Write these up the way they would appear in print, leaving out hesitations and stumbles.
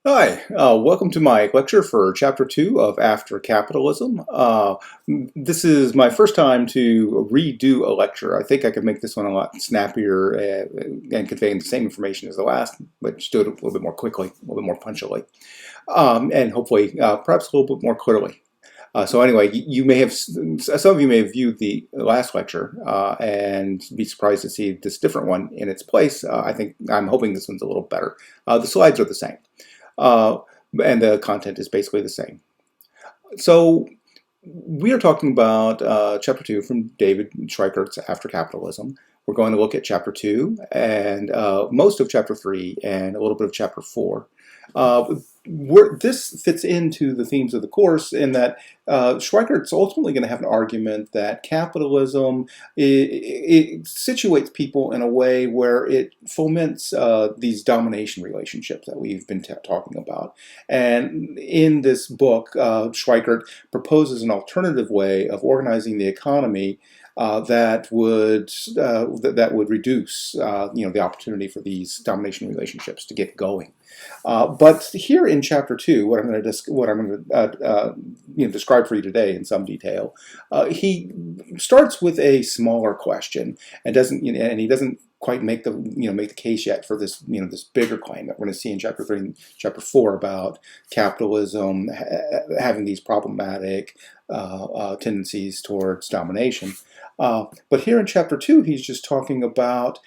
Hi, welcome to my lecture for Chapter 2 of After Capitalism. This is my first time to redo a lecture. I think I could make this one a lot snappier and conveying the same information as the last, but just do it a little bit more quickly, a little bit more punchily, and hopefully perhaps a little bit more clearly. So anyway, you may have, some of you may have viewed the last lecture and be surprised to see this different one in its place. I'm hoping this one's a little better. The slides are the same. Uh, and the content is basically the same. So we are talking about Chapter 2 from David Schweickart After Capitalism. We're going to look at Chapter 2 and most of Chapter 3 and a little bit of Chapter 4. This fits into the themes of the course in that Schweikart's ultimately going to have an argument that capitalism it situates people in a way where it foments these domination relationships that we've been talking about. And in this book, Schweickart proposes an alternative way of organizing the economy that would reduce the opportunity for these domination relationships to get going. But here in Chapter 2, what I'm going to describe for you today in some detail, he starts with a smaller question and he doesn't quite make the case yet for this this bigger claim that we're going to see in Chapter 3 and Chapter 4 about capitalism having these problematic tendencies towards domination. But here in Chapter 2, he's just talking about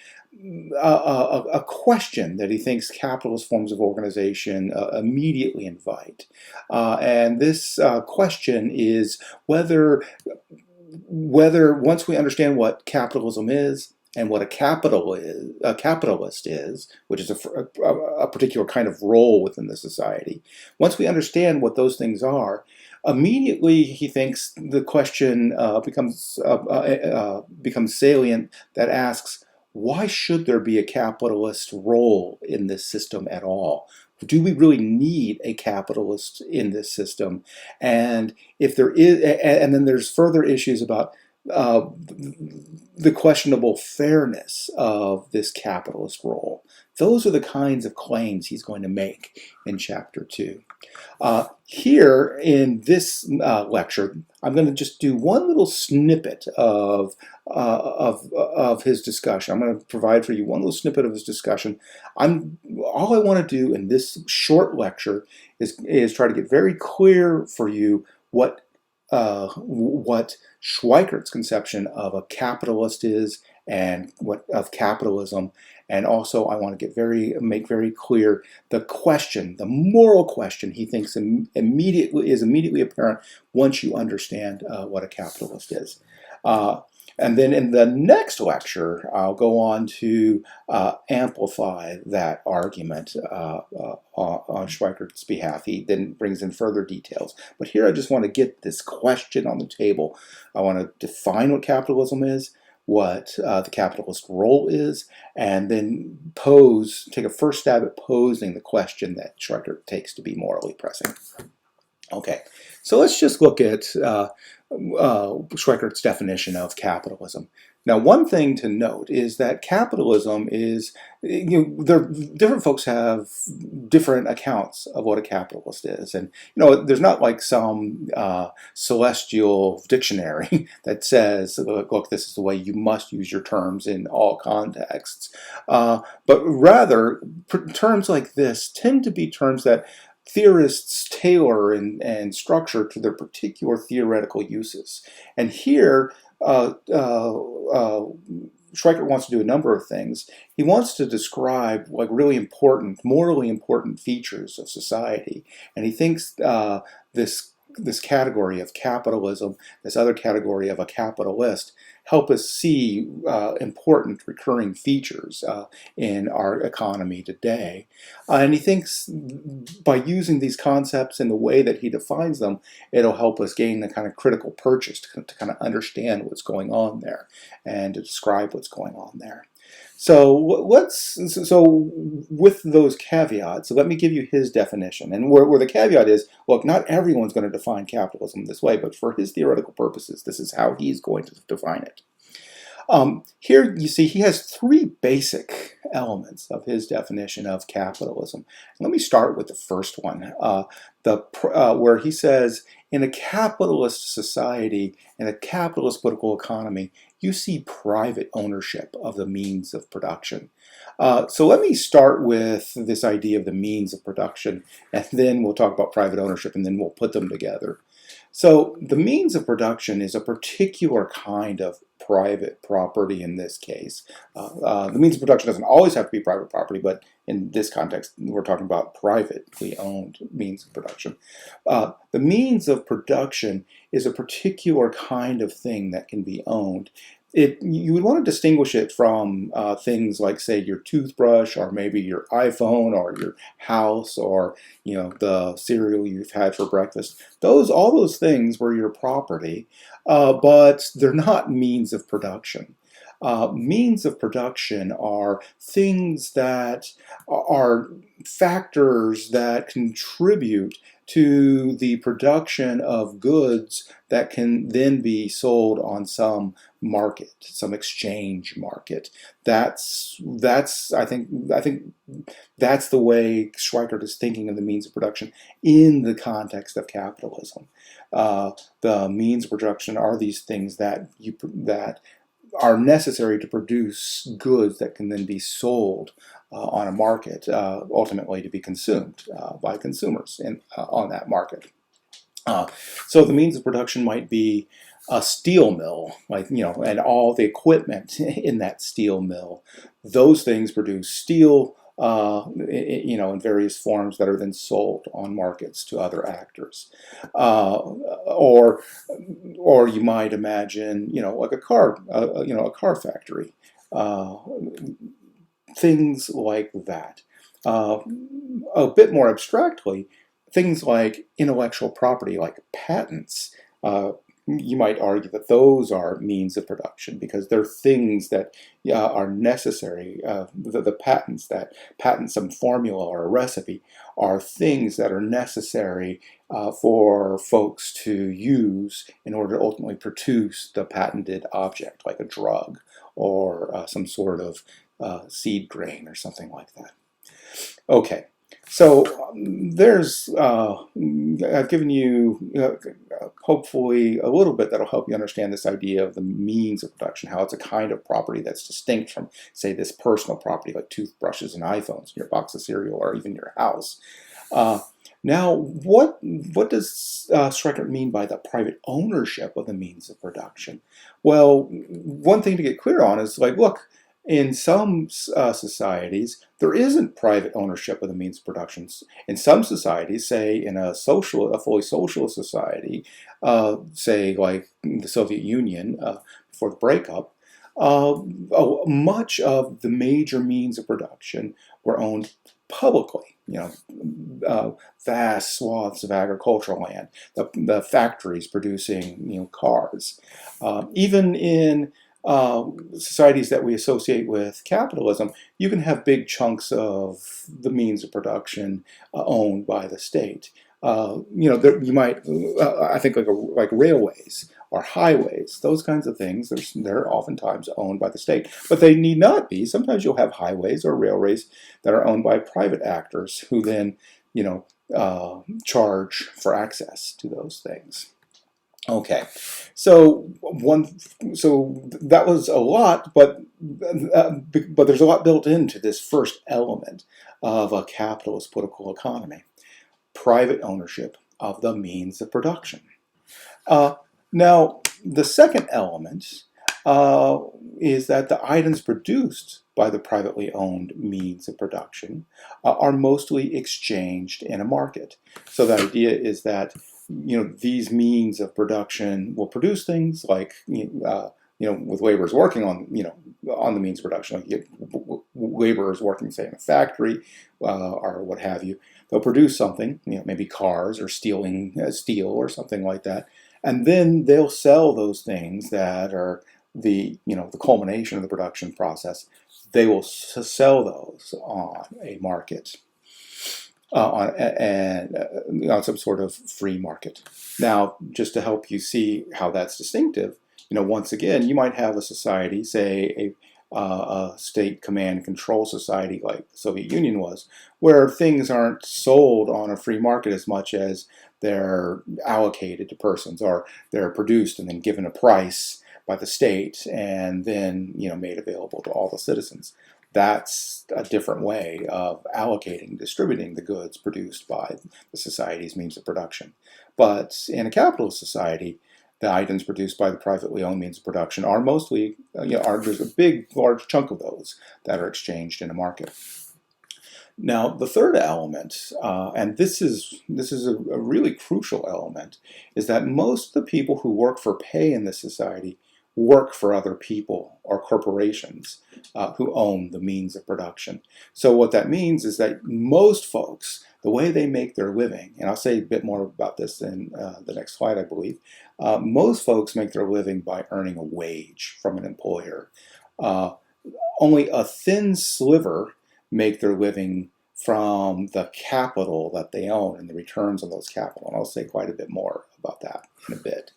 a question that he thinks capitalist forms of organization immediately invite. And this question is whether once we understand what capitalism is and what a capitalist is, which is a particular kind of role within the society, once we understand what those things are, immediately he thinks the question becomes salient that asks, why should there be a capitalist role in this system at all? Do we really need a capitalist in this system? And if there is, and then there's further issues about the questionable fairness of this capitalist role. Those are the kinds of claims he's going to make in Chapter 2. Here in this lecture, I'm going to just do one little snippet of his discussion. I'm going to provide for you one little snippet of his discussion. All I want to do in this short lecture is try to get very clear for you what Schweikart's conception of a capitalist is and what of capitalism, and also I want to make very clear the moral question he thinks is immediately apparent once you understand what a capitalist is. And then in the next lecture, I'll go on to amplify that argument on Schweikart's behalf. He then brings in further details. But here I just want to get this question on the table. I want to define what capitalism is, what the capitalist role is, and then take a first stab at posing the question that Schweickart takes to be morally pressing. Okay, so let's just look at Schweikart's definition of capitalism. Now, one thing to note is that capitalism is, different folks have different accounts of what a capitalist is. And, there's not like some celestial dictionary that says, look, this is the way you must use your terms in all contexts. But rather, terms like this tend to be terms that theorists tailor and structure to their particular theoretical uses. And here, Schweickart wants to do a number of things. He wants to describe like really important, morally important features of society, and he thinks this category of capitalism, this other category of a capitalist, help us see important recurring features in our economy today. And he thinks by using these concepts in the way that he defines them, it'll help us gain the kind of critical purchase to kind of understand what's going on there and to describe what's going on there. So with those caveats, let me give you his definition. And where the caveat is, look, not everyone's going to define capitalism this way, but for his theoretical purposes, this is how he's going to define it. Here you see he has three basic elements of his definition of capitalism. Let me start with the first one, where he says, in a capitalist society, in a capitalist political economy, you see private ownership of the means of production. So let me start with this idea of the means of production, and then we'll talk about private ownership, and then we'll put them together. So the means of production is a particular kind of private property in this case. The means of production doesn't always have to be private property, but in this context, we're talking about privately owned means of production. The means of production is a particular kind of thing that can be owned. You would want to distinguish it from things like, say, your toothbrush, or maybe your iPhone, or your house, or the cereal you've had for breakfast. All those things were your property, but they're not means of production. Means of production are things that are factors that contribute to the production of goods that can then be sold on some market, some exchange market. I think that's the way Schweickart is thinking of the means of production in the context of capitalism. The means of production are these things that are necessary to produce goods that can then be sold on a market, ultimately to be consumed by consumers on that market. So the means of production might be a steel mill, and all the equipment in that steel mill. Those things produce steel, in various forms that are then sold on markets to other actors. Or you might imagine, like a car factory. Things like that. A bit more abstractly, things like intellectual property, like patents. You might argue that those are means of production because they're things that are necessary. The patents that patent some formula or a recipe are things that are necessary for folks to use in order to ultimately produce the patented object, like a drug or some sort of seed grain or something like that. Okay. So I've given you hopefully a little bit that'll help you understand this idea of the means of production, how it's a kind of property that's distinct from, say, this personal property like toothbrushes and iPhones, your box of cereal, or even your house. Now, what does Schweickart mean by the private ownership of the means of production? Well, one thing to get clear on is, look, in some societies, there isn't private ownership of the means of production. In some societies, say in a fully socialist society, say like the Soviet Union before the breakup, much of the major means of production were owned publicly. Vast swaths of agricultural land, the factories producing cars. Even in societies that we associate with capitalism, you can have big chunks of the means of production owned by the state. You might, I think, like railways or highways, those kinds of things. They're oftentimes owned by the state, but they need not be. Sometimes you'll have highways or railways that are owned by private actors who then, charge for access to those things. Okay, so that was a lot, but there's a lot built into this first element of a capitalist political economy: private ownership of the means of production. Now, the second element is that the items produced by the privately owned means of production are mostly exchanged in a market. So the idea is that these means of production will produce things like with laborers working on on the means of production, like you get laborers working, say, in a factory or what have you. They'll produce something, maybe cars or stealing steel or something like that, and then they'll sell those things that are the culmination of the production process. They will sell those on a market. On some sort of free market. Now, just to help you see how that's distinctive, once again, you might have a society, say a state command and control society like the Soviet Union was, where things aren't sold on a free market as much as they're allocated to persons, or they're produced and then given a price by the state and then made available to all the citizens. That's a different way of allocating, distributing the goods produced by the society's means of production. But in a capitalist society, the items produced by the privately owned means of production are mostly, there's a large chunk of those that are exchanged in a market. Now, the third element, and this is a really crucial element, is that most of the people who work for pay in this society work for other people or corporations who own the means of production. So what that means is that most folks, the way they make their living, and I'll say a bit more about this in the next slide, I believe, most folks make their living by earning a wage from an employer. Only a thin sliver make their living from the capital that they own and the returns on those capital. And I'll say quite a bit more about that in a bit.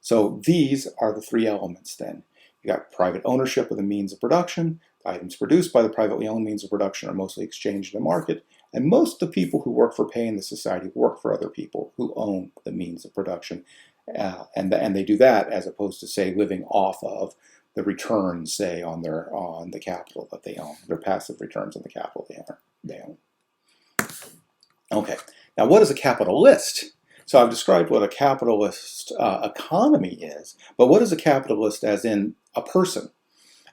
So these are the three elements then. You got private ownership of the means of production. The items produced by the privately owned means of production are mostly exchanged in the market. And most of the people who work for pay in the society work for other people who own the means of production. And they do that as opposed to, say, living off of the returns, say, on the capital that they own, their passive returns on the capital they own. Okay, now what is a capitalist? So I've described what a capitalist economy is, but what is a capitalist as in a person?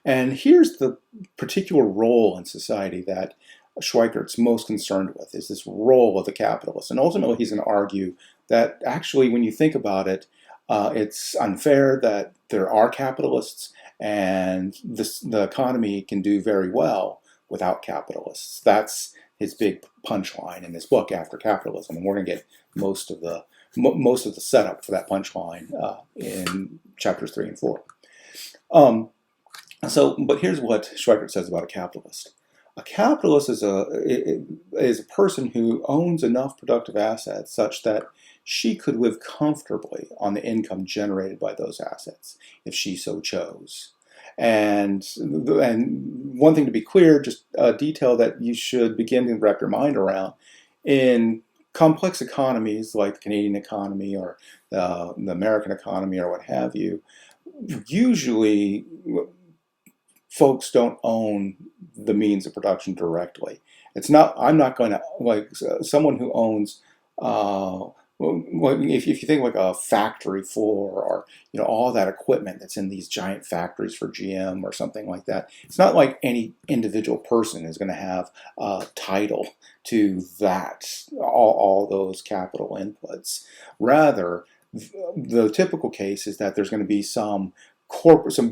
And here's the particular role in society that Schweikart's most concerned with, is this role of the capitalist. And ultimately he's going to argue that actually when you think about it, it's unfair that there are capitalists and the economy can do very well without capitalists. That's his big punchline in his book, After Capitalism, and we're going to get most of the setup for that punchline in chapters 3 and 4. But here's what Schweickart says about a capitalist. A capitalist is a person who owns enough productive assets such that she could live comfortably on the income generated by those assets if she so chose. And one thing to be clear, just a detail that you should begin to wrap your mind around, in complex economies like the Canadian economy or the American economy or what have you, usually folks don't own the means of production directly. I'm not going to, like someone who owns, if you think like a factory floor or all that equipment that's in these giant factories for GM or something like that, it's not like any individual person is going to have a title to that, all those capital inputs. Rather, the typical case is that there's going to be some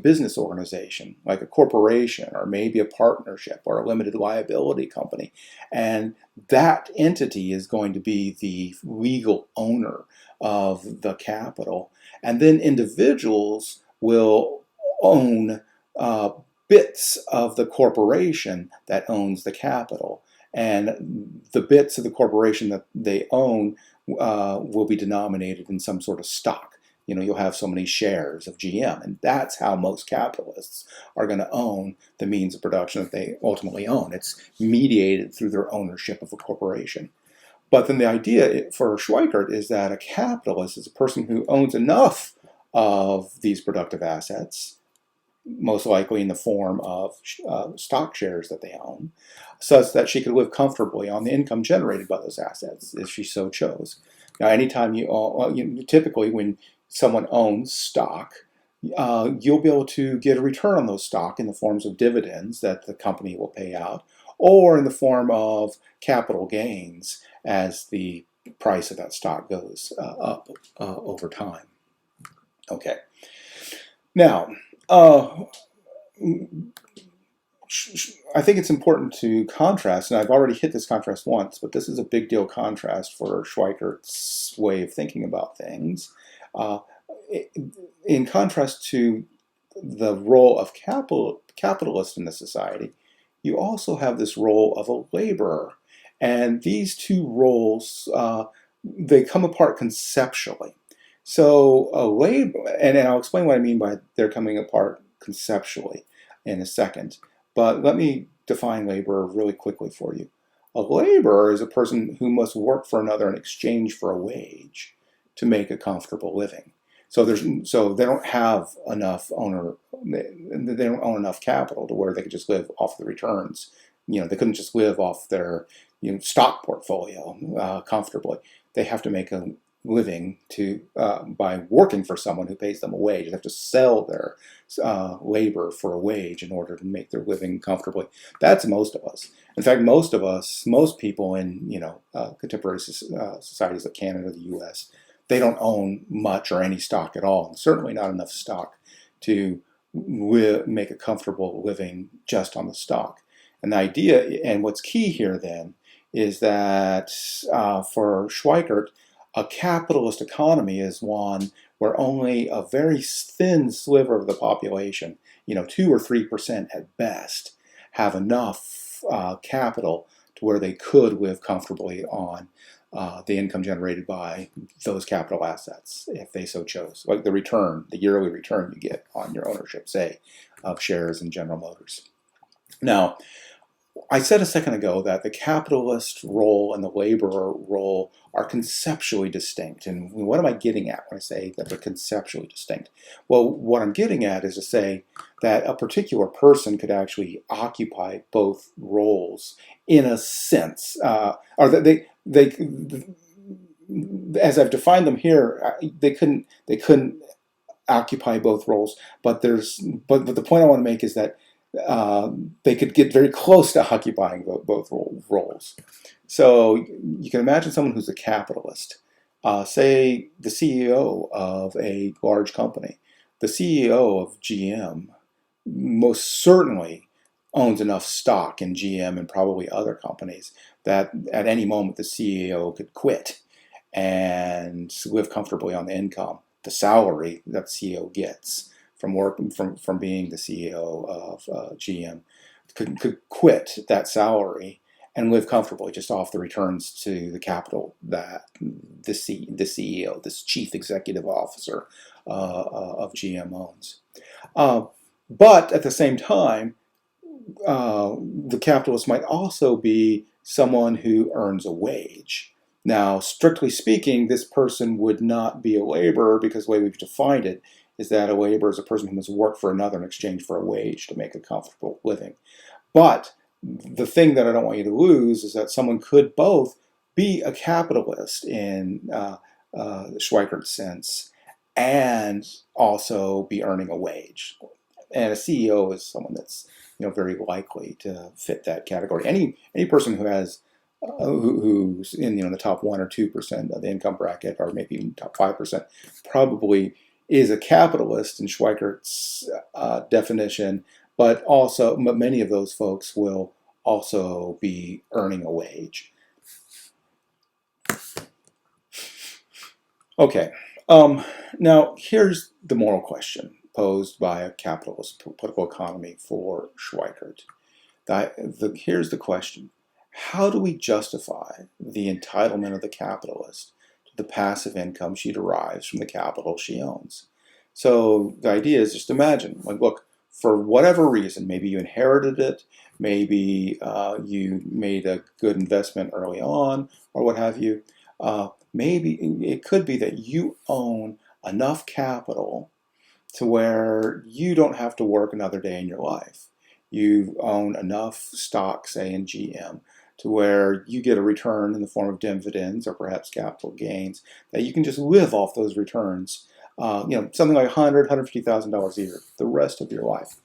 business organization, like a corporation or maybe a partnership or a limited liability company, and that entity is going to be the legal owner of the capital, and then individuals will own bits of the corporation that owns the capital, and the bits of the corporation that they own will be denominated in some sort of stock. You'll have so many shares of GM, and that's how most capitalists are going to own the means of production that they ultimately own. It's mediated through their ownership of a corporation. But then the idea for Schweickart is that a capitalist is a person who owns enough of these productive assets, most likely in the form of stock shares that they own, such that she could live comfortably on the income generated by those assets if she so chose. Now, anytime typically when someone owns stock, you'll be able to get a return on those stock in the forms of dividends that the company will pay out, or in the form of capital gains as the price of that stock goes up over time. Okay. Now, I think it's important to contrast, and I've already hit this contrast once, but this is a big deal contrast for Schweikart's way of thinking about things. In contrast to the role of capitalist in the society, you also have this role of a laborer. And these two roles, they come apart conceptually. So labor, and I'll explain what I mean by they're coming apart conceptually in a second. But let me define labor really quickly for you. A laborer is a person who must work for another in exchange for a wage to make a comfortable living. So they don't have enough they don't own enough capital to where they could just live off the returns. They couldn't just live off their stock portfolio comfortably. They have to make a living by working for someone who pays them a wage. They have to sell their labor for a wage in order to make their living comfortably. That's most of us. In fact, most people in contemporary societies like Canada, the U.S., they don't own much or any stock at all, and certainly not enough stock to make a comfortable living just on the stock. And the idea, and what's key here then, is that for Schweickart, a capitalist economy is one where only a very thin sliver of the population, 2 or 3% at best, have enough capital to where they could live comfortably on the income generated by those capital assets, if they so chose. Like the yearly return you get on your ownership, say, of shares in General Motors. Now, I said a second ago that the capitalist role and the laborer role are conceptually distinct. And what am I getting at when I say that they're conceptually distinct? Well, what I'm getting at is to say that a particular person could actually occupy both roles in a sense, or that they as I've defined them here, they couldn't occupy both roles. But the point I want to make is that they could get very close to occupying both roles. So you can imagine someone who's a capitalist, say the CEO of a large company. The CEO of GM most certainly owns enough stock in GM and probably other companies that at any moment the CEO could quit and live comfortably on the income, the salary that the CEO gets from being the CEO of GM, could quit that salary and live comfortably just off the returns to the capital that the CEO, this chief executive officer of GM owns. But at the same time, the capitalist might also be someone who earns a wage. Now, strictly speaking, this person would not be a laborer because the way we've defined it is that a laborer is a person who must work for another in exchange for a wage to make a comfortable living. But the thing that I don't want you to lose is that someone could both be a capitalist in Schweikart's sense and also be earning a wage. And a CEO is someone that's very likely to fit that category. Any person who has who's in the top 1 or 2% of the income bracket, or maybe even top 5%, probably is a capitalist in Schweikart's definition, but many of those folks will also be earning a wage. Okay, now here's the moral question posed by a capitalist political economy for Schweickart. Here's the question. How do we justify the entitlement of the capitalist to the passive income she derives from the capital she owns? So the idea is, just imagine, look, for whatever reason, maybe you inherited it, maybe you made a good investment early on, or what have you. Maybe it could be that you own enough capital to where you don't have to work another day in your life. You own enough stock, say in GM, to where you get a return in the form of dividends or perhaps capital gains, that you can just live off those returns, something like $100,000, $150,000 a year, the rest of your life.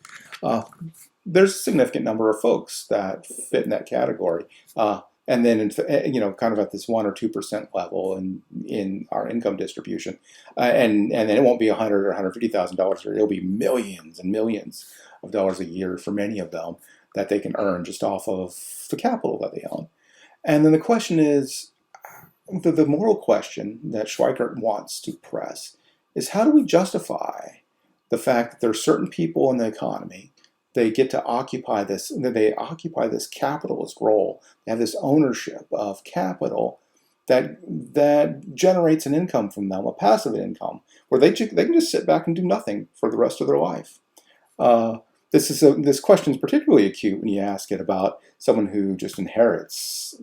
There's a significant number of folks that fit in that category. And then, kind of at this 1 or 2% level in our income distribution, and then it won't be $100,000 or $150,000 a year. It'll be millions and millions of dollars a year for many of them that they can earn just off of the capital that they own. And then the question is, the moral question that Schweickart wants to press is, how do we justify the fact that there are certain people in the economy, they get to occupy this capitalist role, they have this ownership of capital, that generates an income from them, a passive income, where they can just sit back and do nothing for the rest of their life. This question is particularly acute when you ask it about someone who just inherits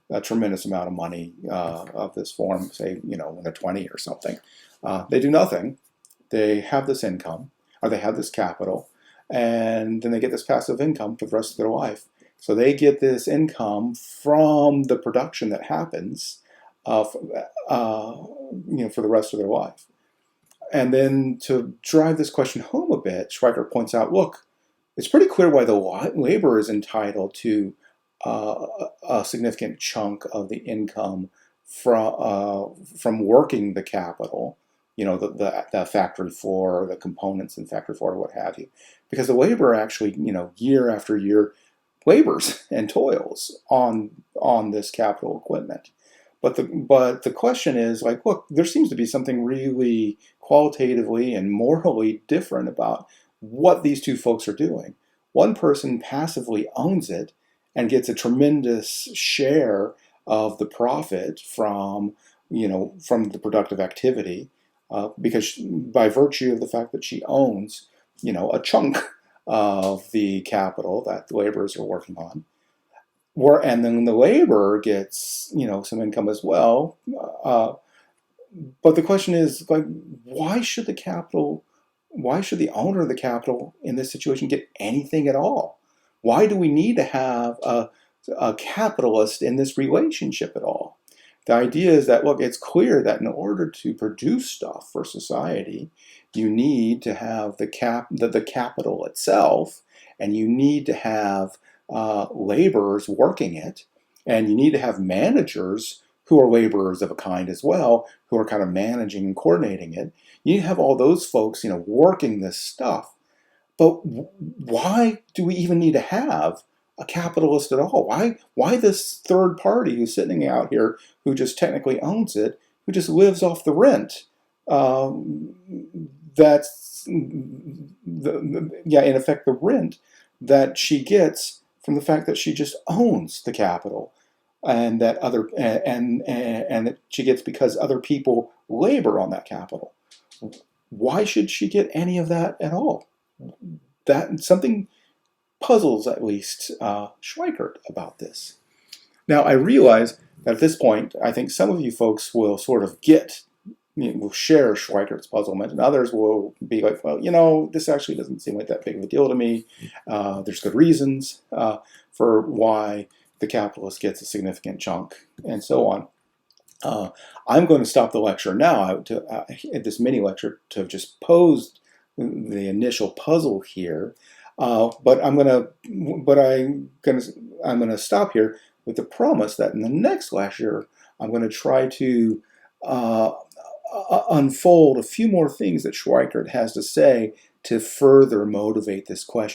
a tremendous amount of money of this form, say, when they're 20 or something. They do nothing. They have this income, or they have this capital, and then they get this passive income for the rest of their life. So they get this income from the production that happens, for the rest of their life. And then to drive this question home a bit, Schweickart points out, look, it's pretty clear why the laborer is entitled to a significant chunk of the income from working the capital, the factory floor, the components in factory floor, what have you, because the laborer actually, year after year labors and toils on this capital equipment. But the question is, look, there seems to be something really qualitatively and morally different about what these two folks are doing. One person passively owns it and gets a tremendous share of the profit from the productive activity, because by virtue of the fact that she owns a chunk of the capital that the laborers are working on. And then the laborer gets some income as well. But the question is, why should the owner of the capital in this situation get anything at all? Why do we need to have a capitalist in this relationship at all? The idea is that, look, it's clear that in order to produce stuff for society, you need to have the capital itself, and you need to have laborers working it, and you need to have managers who are laborers of a kind as well, who are kind of managing and coordinating it. You have all those folks, working this stuff. But why do we even need to have a capitalist at all? Why this third party who's sitting out here, who just technically owns it, who just lives off the rent? That's in effect, the rent that she gets from the fact that she just owns the capital, and that that she gets because other people labor on that capital. Why should she get any of that at all? That something puzzles at least Schweickart about this. Now, I realize that at this point, I think some of you folks will sort of will share Schweikart's puzzlement, and others will be like, well, this actually doesn't seem like that big of a deal to me. There's good reasons for why the capitalist gets a significant chunk, and so on. I'm going to stop the lecture now at this mini lecture to have just posed the initial puzzle here, but I'm going to stop here with the promise that in the next lecture I'm going to try to unfold a few more things that Schweickart has to say to further motivate this question.